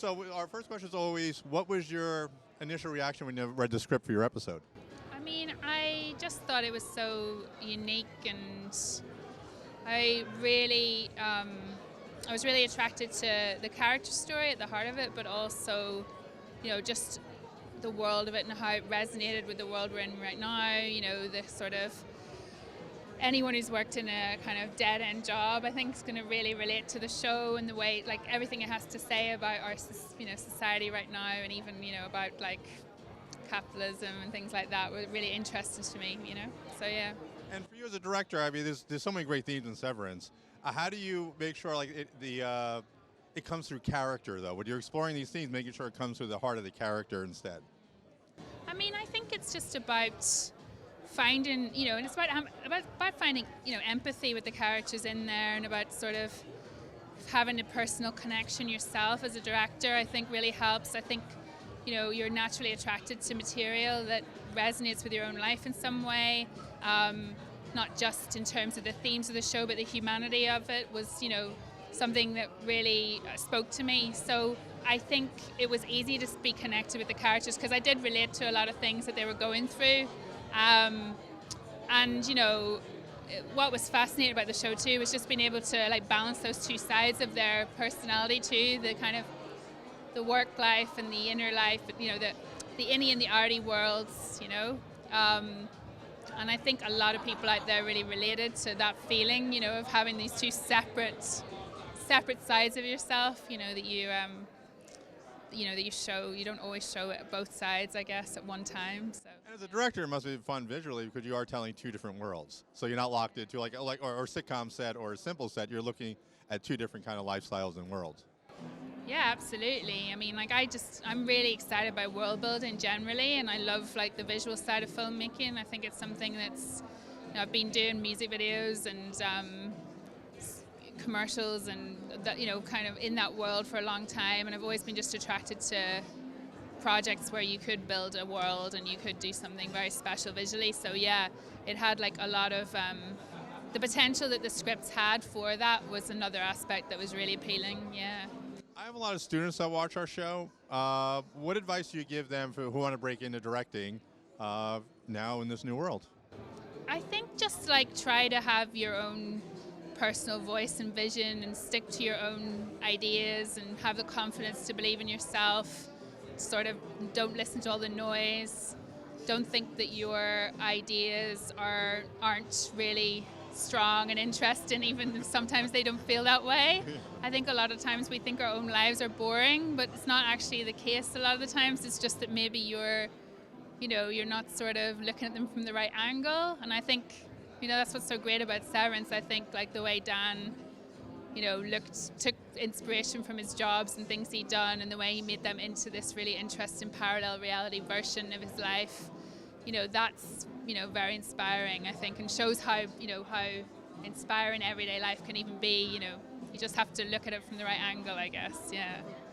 So our first question is always, what was your initial reaction when you read the script for your episode? I mean, I just thought it was so unique, and I really, I was really attracted to the character story at the heart of it, but also, just the world of it and how it resonated with the world we're in right now. The sort of anyone who's worked in a kind of dead-end job, I think, is going to really relate to the show and the way, like, everything it has to say about our, society right now, and even, about like capitalism and things like that were really interesting to me. So yeah. And for you as a director, I mean, there's so many great themes in Severance. How do you make sure like it comes through character though? When you're exploring these themes, making sure it comes through the heart of the character instead. I mean, I think it's just about finding, and it's about finding, empathy with the characters in there, and about sort of having a personal connection yourself as a director. I think really helps. I think, you're naturally attracted to material that resonates with your own life in some way, not just in terms of the themes of the show, but the humanity of it was, something that really spoke to me. So I think it was easy to be connected with the characters because I did relate to a lot of things that they were going through. And, what was fascinating about the show too was just being able to like balance those two sides of their personality too, the kind of the work life and the inner life, the innie and the arty worlds, and I think a lot of people out there really related to that feeling, of having these two separate sides of yourself, that you that you show. You don't always show it both sides, I guess, at one time. So. And as a director, it must be fun visually because you are telling two different worlds. So you're not locked into like or sitcom set or a simple set. You're looking at two different kind of lifestyles and worlds. Yeah, absolutely. I mean, like I'm really excited by world building generally, and I love like the visual side of filmmaking. I think it's something that's, I've been doing music videos and commercials and that, kind of in that world for a long time, and I've always been just attracted to projects where you could build a world and you could do something very special visually. So yeah, it had like a lot of the potential that the scripts had for that was another aspect that was really appealing. Yeah. I have a lot of students that watch our show. What advice do you give them who want to break into directing now in this new world? I think just like try to have your own personal voice and vision and stick to your own ideas and have the confidence to believe in yourself. Sort of don't listen to all the noise. Don't think that your ideas aren't really strong and interesting, even if sometimes they don't feel that way. I think a lot of times we think our own lives are boring, but it's not actually the case a lot of the times. It's just that maybe you're not sort of looking at them from the right angle. And I think, that's what's so great about Severance. I think like the way Dan, took inspiration from his jobs and things he'd done, and the way he made them into this really interesting parallel reality version of his life. That's, very inspiring, I think, and shows how inspiring everyday life can even be. You just have to look at it from the right angle, I guess, yeah.